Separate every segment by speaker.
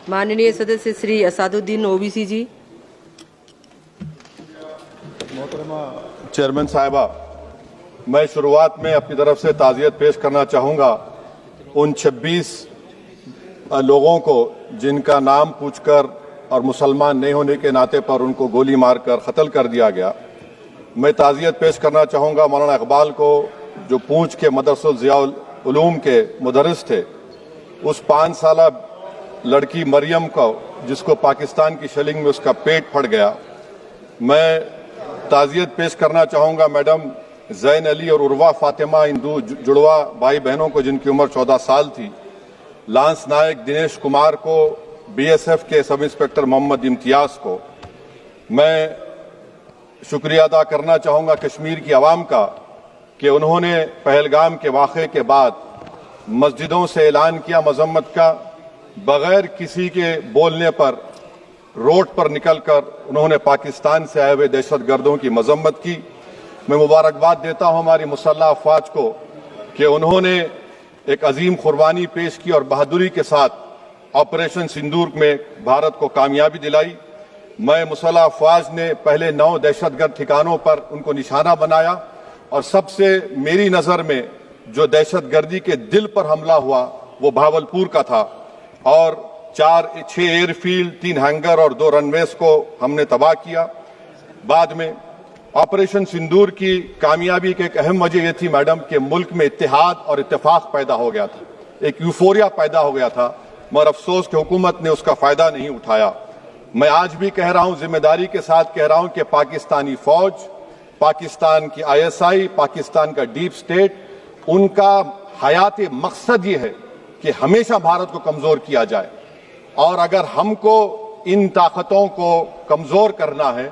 Speaker 1: माननीय सदस्य श्री असादुद्दीन ओवैसी जी।
Speaker 2: मोहतरमा चेयरमैन साहिबा, मैं शुरुआत में अपनी तरफ से ताज़ियत पेश करना चाहूँगा उन 26 लोगों को जिनका नाम पूछकर और मुसलमान नहीं होने के नाते पर उनको गोली मारकर कत्ल कर दिया गया। मैं ताज़ियत पेश करना चाहूँगा मौलाना इकबाल को, जो पूंछ के मदरसुल ज़ियाउल उलूम के मुदर्रिस थे, उस 5 साला लड़की मरियम को जिसको पाकिस्तान की शेलिंग में उसका पेट फट गया। मैं ताज़ियत पेश करना चाहूँगा मैडम जैन अली और उर्वा फातिमा, इन दो जुड़वा भाई बहनों को जिनकी उम्र 14 साल थी, लांस नायक दिनेश कुमार को, बीएसएफ के सब इंस्पेक्टर मोहम्मद इम्तियाज को। मैं शुक्रिया अदा करना चाहूँगा कश्मीर की आवाम का कि उन्होंने पहलगाम के वाक़े के बाद मस्जिदों से ऐलान किया मजम्मत का, बगैर किसी के बोलने पर रोड पर निकलकर उन्होंने पाकिस्तान से आए हुए दहशतगर्दों की मजम्मत की। मैं मुबारकबाद देता हूं हमारी मुसल्लह अफवाज को कि उन्होंने एक अजीम कुर्बानी पेश की और बहादुरी के साथ ऑपरेशन सिंदूर में भारत को कामयाबी दिलाई। मैं मुसल्लह अफवाज ने पहले 9 दहशतगर्द ठिकानों पर उनको निशाना बनाया और सबसे मेरी नज़र में जो दहशतगर्दी के दिल पर हमला हुआ वो भावलपुर का था और 6 एयरफील्ड, 3 हैंगर और 2 रनवेज को हमने तबाह किया। बाद में ऑपरेशन सिंदूर की कामयाबी की एक अहम वजह यह थी मैडम कि मुल्क में इत्तेहाद और इत्तेफाक पैदा हो गया था, एक यूफोरिया पैदा हो गया था, मगर अफसोस कि हुकूमत ने उसका फायदा नहीं उठाया। मैं आज भी कह रहा हूं, जिम्मेदारी के साथ कह रहा हूं कि पाकिस्तानी फौज, पाकिस्तान की ISI, पाकिस्तान का डीप स्टेट, उनका हयाती मकसद ये है कि हमेशा भारत को कमजोर किया जाए और अगर हमको इन ताकतों को कमजोर करना है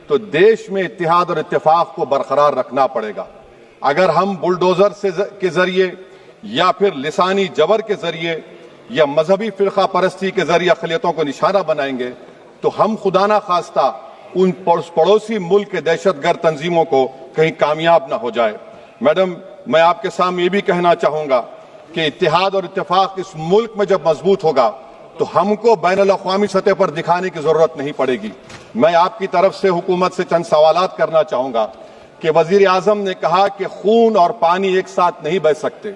Speaker 2: तो देश में इत्तेहाद और इत्तेफाक को बरकरार रखना पड़ेगा। अगर हम बुलडोजर के जरिए या फिर लिसानी जबर के जरिए या मजहबी फिरका परस्ती के जरिए अक़लियतों को निशाना बनाएंगे तो हम खुदा ना खास्ता उन पड़ोसी मुल्क के दहशतगर्द तंजीमों को कहीं कामयाब ना हो जाए। मैडम, मैं आपके सामने ये भी कहना चाहूंगा कि इत्तेहाद और इत्तेफाक इस मुल्क में जब मजबूत होगा तो हमको बैनुल अक़वामी सतह पर दिखाने की जरूरत नहीं पड़ेगी। मैं आपकी तरफ से हुकूमत से चंद सवालात करना चाहूंगा कि वजीर आजम ने कहा कि खून और पानी एक साथ नहीं बह सकते,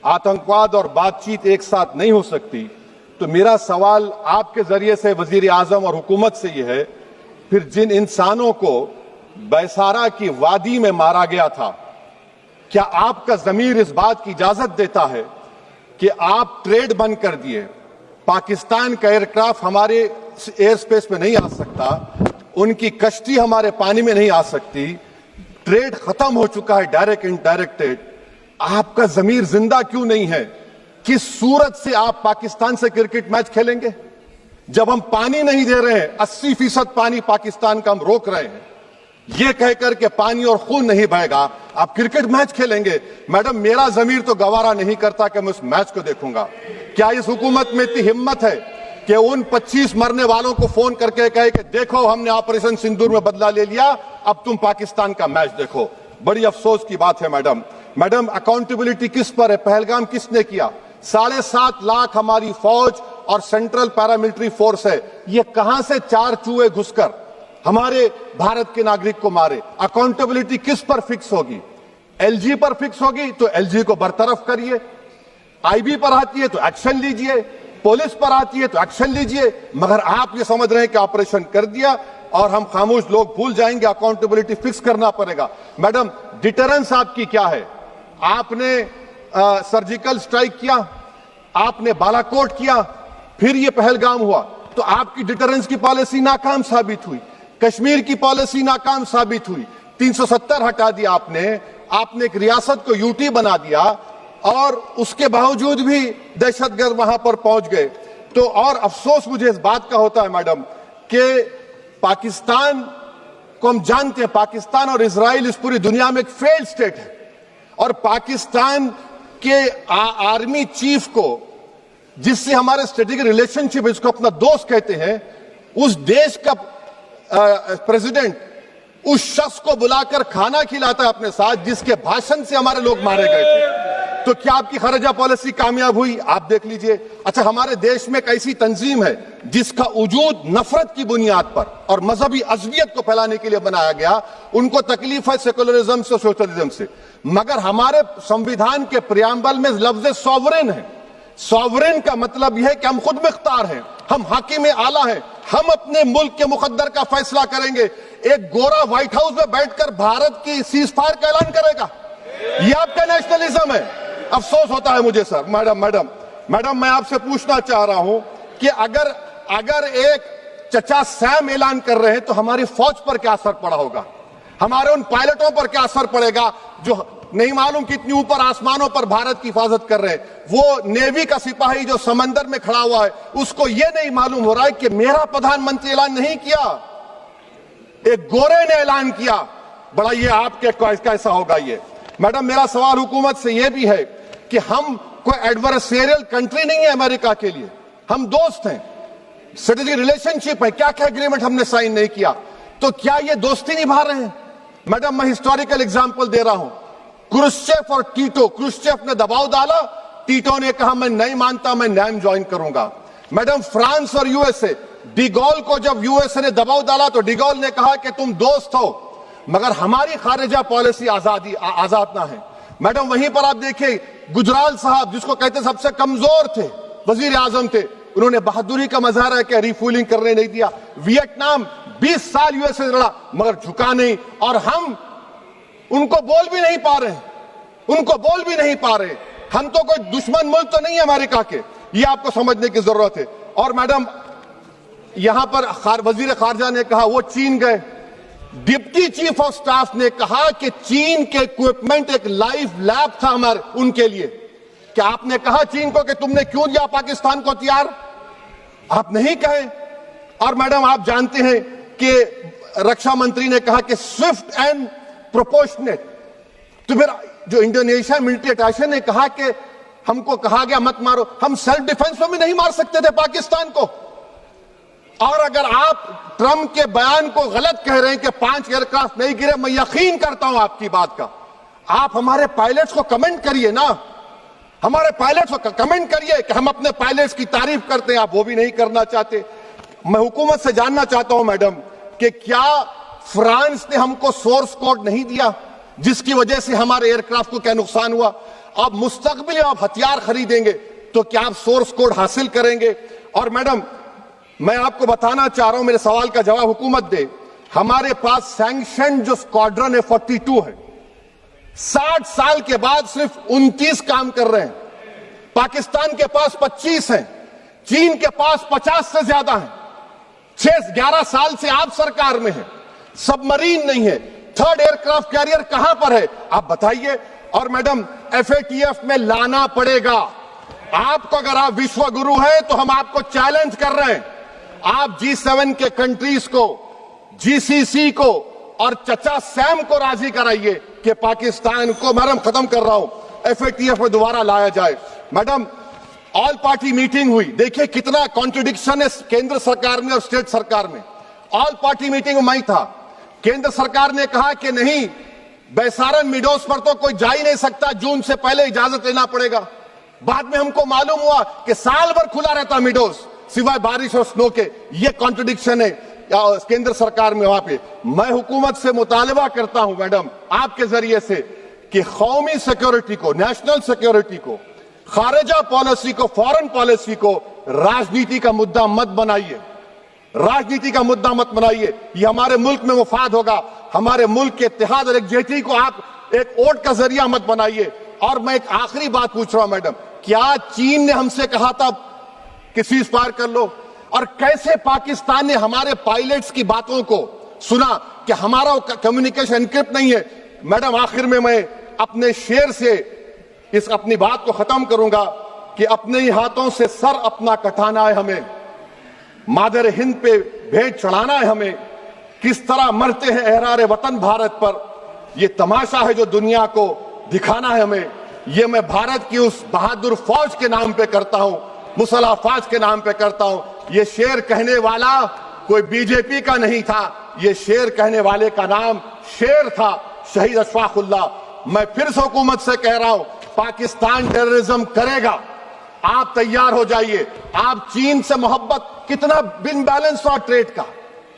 Speaker 2: आतंकवाद और बातचीत एक साथ नहीं हो सकती। तो मेरा सवाल आपके जरिए से वजीर आजम और हुकूमत से यह है, फिर जिन इंसानों को बैसारा की वादी में मारा गया था, क्या आपका जमीर इस बात की इजाजत देता है कि आप ट्रेड बंद कर दिए, पाकिस्तान का एयरक्राफ्ट हमारे एयर स्पेस में नहीं आ सकता, उनकी कश्ती हमारे पानी में नहीं आ सकती, ट्रेड खत्म हो चुका है डायरेक्ट इनडायरेक्टेड, आपका जमीर जिंदा क्यों नहीं है? किस सूरत से आप पाकिस्तान से क्रिकेट मैच खेलेंगे जब हम पानी नहीं दे रहे हैं? 80% पानी पाकिस्तान का हम रोक रहे हैं, ये कहकर के पानी और खून नहीं बहेगा, आप क्रिकेट मैच खेलेंगे? मैडम, मेरा जमीर तो गवारा नहीं करता कि मैं उस मैच को देखूंगा। क्या इस हुकूमत में इतनी हिम्मत है कि उन 25 मरने वालों को फोन करके कहे कि देखो हमने ऑपरेशन सिंदूर में बदला ले लिया, अब तुम पाकिस्तान का मैच देखो? बड़ी अफसोस की बात है मैडम। मैडम, अकाउंटेबिलिटी किस पर है? पहलगाम किसने किया? 7.5 लाख हमारी फौज और सेंट्रल पैरामिलिट्री फोर्स है, ये कहां से 4 चूहे घुसकर हमारे भारत के नागरिक को मारे? अकाउंटेबिलिटी किस पर फिक्स होगी? LG पर फिक्स होगी तो LG को बरतरफ करिए, IB पर आती है तो एक्शन लीजिए, पुलिस पर आती है तो एक्शन लीजिए, मगर आप ये समझ रहे हैं कि ऑपरेशन कर दिया और हम खामोश लोग भूल जाएंगे। अकाउंटेबिलिटी फिक्स करना पड़ेगा। मैडम, डिटरेंस आपकी क्या है? आपने सर्जिकल स्ट्राइक किया, आपने बालाकोट किया, फिर ये पहलगाम हुआ, तो आपकी डिटरेंस की पॉलिसी नाकाम साबित हुई, कश्मीर की पॉलिसी नाकाम साबित हुई, 370 हटा दिया आपने एक रियासत को यूटी बना दिया और उसके बावजूद भी दहशतगर्द वहां पर पहुंच गए। तो और अफसोस मुझे इस बात का होता है मैडम कि पाकिस्तान को हम जानते हैं, पाकिस्तान और इजराइल इस पूरी दुनिया में एक फेल्ड स्टेट है और पाकिस्तान के आर्मी चीफ को, जिससे हमारे स्ट्रेटेजिक रिलेशनशिप, इसको अपना दोस्त कहते हैं, उस देश का प्रेसिडेंट उस शख्स को बुलाकर खाना खिलाता है अपने साथ जिसके भाषण से हमारे लोग मारे गए थे। तो क्या आपकी खारजा पॉलिसी कामयाब हुई? आप देख लीजिए। अच्छा, हमारे देश में एक ऐसी तंजीम है जिसका वजूद नफरत की बुनियाद पर और मजहबी अज़बियत को फैलाने के लिए बनाया गया। उनको तकलीफ है सेकुलरिज्म से, सोशलिज्म से, मगर हमारे संविधान के प्रियम्बल में लफ्ज सॉवरेन है। सॉवरेन का मतलब यह है कि हम खुद मुख्तार हैं, हम हाकिम आला हैं, हम अपने मुल्क के मुकद्दर का फैसला करेंगे। एक गोरा व्हाइट हाउस में बैठकर भारत की सीज फायर का ऐलान करेगा, यह आपका नेशनलिज्म है। अफसोस होता है मुझे सर। मैडम मैं आपसे पूछना चाह रहा हूं कि अगर एक चचा सैम ऐलान कर रहे हैं तो हमारी फौज पर क्या असर पड़ा होगा, हमारे उन पायलटों पर क्या असर पड़ेगा जो नहीं मालूम कितनी ऊपर आसमानों पर भारत की हिफाजत कर रहे हैं। वो नेवी का सिपाही जो समंदर में खड़ा हुआ है, उसको यह नहीं मालूम हो रहा है कि मेरा प्रधानमंत्री ऐलान नहीं किया, एक गोरे ने ऐलान किया। बड़ा ये आपके कैसा होगा ये। मैडम मेरा सवाल हुकूमत से यह भी है कि हम कोई एडवर्सेरियल कंट्री नहीं है अमेरिका के लिए, हम दोस्त हैं, स्ट्रेटेजिक रिलेशनशिप है। क्या क्या एग्रीमेंट हमने साइन नहीं किया, तो क्या ये दोस्ती निभा रहे हैं? मैडम मैं हिस्टोरिकल एग्जांपल दे रहा हूं, क्रुश्चेव और टीटो। क्रुश्चेव ने दबाव डाला, टीटो ने कहा मैं नहीं मानता, मैं नैम ज्वाइन करूंगा। मैडम फ्रांस और यूएसए, डिगोल को जब यूएसए ने दबाव डाला तो डिगोल ने कहा कि तुम दोस्त हो मगर हमारी खारिजा पॉलिसी आजाद ना है। मैडम वहीं पर आप देखिए गुजराल साहब, जिसको कहते सबसे कमजोर थे, वजीर आजम थे, उन्होंने बहादुरी का मजारा किया, रिफूलिंग करने नहीं दिया। वियतनाम 20 साल यूएसए से लड़ा मगर झुका नहीं, और हम उनको बोल भी नहीं पा रहे, हम तो कोई दुश्मन मुल्क तो नहीं है अमेरिका के, ये आपको समझने की जरूरत है। और मैडम यहां पर वजीर खारजा ने कहा वो चीन गए, डिप्टी चीफ ऑफ स्टाफ ने कहा कि चीन के इक्विपमेंट एक लाइव लैब था हमारे उनके लिए। क्या आपने कहा चीन को कि तुमने क्यों दिया पाकिस्तान को हथियार? आप नहीं कहे। और मैडम आप जानते हैं कि रक्षा मंत्री ने कहा कि स्विफ्ट एंड प्रोपोर्शनेट, तो फिर जो इंडोनेशिया मिलिट्री अटैचे ने कहा कि हमको कहा गया मत मारो, हम सेल्फ डिफेंस में भी नहीं मार सकते थे पाकिस्तान को। और अगर आप ट्रंप के बयान को गलत कह रहे हैं कि 5 एयरक्राफ्ट नहीं गिरे, मैं यकीन करता हूं आपकी बात का। आप हमारे पायलट्स को कमेंट करिए ना, हमारे पायलट्स को कमेंट करिए कि हम अपने पायलट्स की तारीफ करते हैं, आप वो भी नहीं करना चाहते। मैं हुकूमत से जानना चाहता हूं मैडम कि क्या फ्रांस ने हमको सोर्स कोड नहीं दिया जिसकी वजह से हमारे एयरक्राफ्ट को क्या नुकसान हुआ? अब मुस्तकबिल में आप हथियार खरीदेंगे तो क्या आप सोर्स कोड हासिल करेंगे? और मैडम मैं आपको बताना चाह रहा हूं, मेरे सवाल का जवाब हुकूमत दे। हमारे पास सैंक्शन जो स्क्वाड्रन है 42 है, 60 साल के बाद सिर्फ 29 काम कर रहे हैं। पाकिस्तान के पास 25 हैं, चीन के पास 50 से ज्यादा हैं। 11 साल से आप सरकार में है, सबमरीन नहीं है, थर्ड एयरक्राफ्ट कैरियर कहां पर है आप बताइए। और मैडम FATF में लाना पड़ेगा आपको। अगर आप विश्व गुरु हैं तो हम आपको चैलेंज कर रहे हैं, आप G7 के कंट्रीज को, GCC को और चचा सैम को राजी कराइए कि पाकिस्तान को, मैडम खत्म कर रहा हूं, FATF में दोबारा लाया जाए। मैडम ऑल पार्टी मीटिंग हुई, देखिए कितना कॉन्ट्रडिक्शन है केंद्र सरकार में और स्टेट सरकार में। ऑल पार्टी मीटिंग में मैं था, केंद्र सरकार ने कहा कि नहीं, बैसारन मिडोस पर तो कोई जा ही नहीं सकता, जून से पहले इजाजत लेना पड़ेगा। बाद में हमको मालूम हुआ कि साल भर खुला रहता मिडोस सिवाय बारिश और स्नो के। ये कॉन्ट्रडिक्शन है केंद्र सरकार में। वहां पे मैं हुकूमत से मुतालबा करता हूं मैडम आपके जरिए से कि कौमी सिक्योरिटी को, नेशनल सिक्योरिटी को, खारिजा पॉलिसी को, फॉरेन पॉलिसी को राजनीति का मुद्दा मत बनाइए, राजनीति का मुद्दा मत बनाइए। ये हमारे मुल्क में मुफाद होगा, हमारे मुल्क के इत्तेहाद और एकजुटती को आप एक वोट का जरिया मत बनाइए। और मैं एक आखिरी बात पूछ रहा हूं मैडम, क्या चीन ने हमसे कहा था कि सीज फायर कर लो? और कैसे पाकिस्तान ने हमारे पायलट्स की बातों को सुना कि हमारा कम्युनिकेशन एनक्रिप्ट नहीं है? मैडम आखिर में मैं अपने शेर से इस अपनी बात को खत्म करूंगा कि अपने ही हाथों से सर अपना कटाना है हमें, मादर हिंद पे भेंट चढ़ाना है हमें। किस तरह मरते हैं एहरारे वतन भारत पर, यह तमाशा है जो दुनिया को दिखाना है हमें। ये मैं भारत की उस बहादुर फौज के नाम पे करता हूं, मुसल्ह फौज के नाम पे करता हूं। ये शेर कहने वाला कोई बीजेपी का नहीं था, ये शेर कहने वाले का नाम शेर था, शहीद अशफाकुल्लाह। मैं फिर से हुकूमत से कह रहा हूं, पाकिस्तान टेररिज्म करेगा, आप तैयार हो जाइए। आप चीन से मोहब्बत, कितना इम्बैलेंस हुआ ट्रेड का,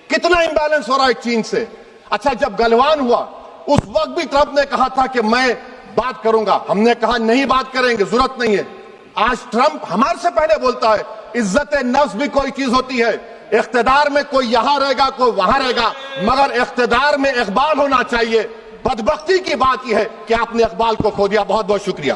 Speaker 2: कितना इम्बैलेंस हो रहा है चीन से। अच्छा, जब गलवान हुआ उस वक्त भी ट्रंप ने कहा था कि मैं बात करूंगा, हमने कहा नहीं बात करेंगे, जरूरत नहीं है। आज ट्रंप हमारे से पहले बोलता है इज्जत नफ्स भी कोई चीज होती है, इख्तिदार में कोई यहां रहेगा कोई वहां रहेगा, मगर इख्तिदार में इकबाल होना चाहिए। बदबख्ती की बात यह है कि आपने इकबाल को खो दिया। बहुत बहुत शुक्रिया।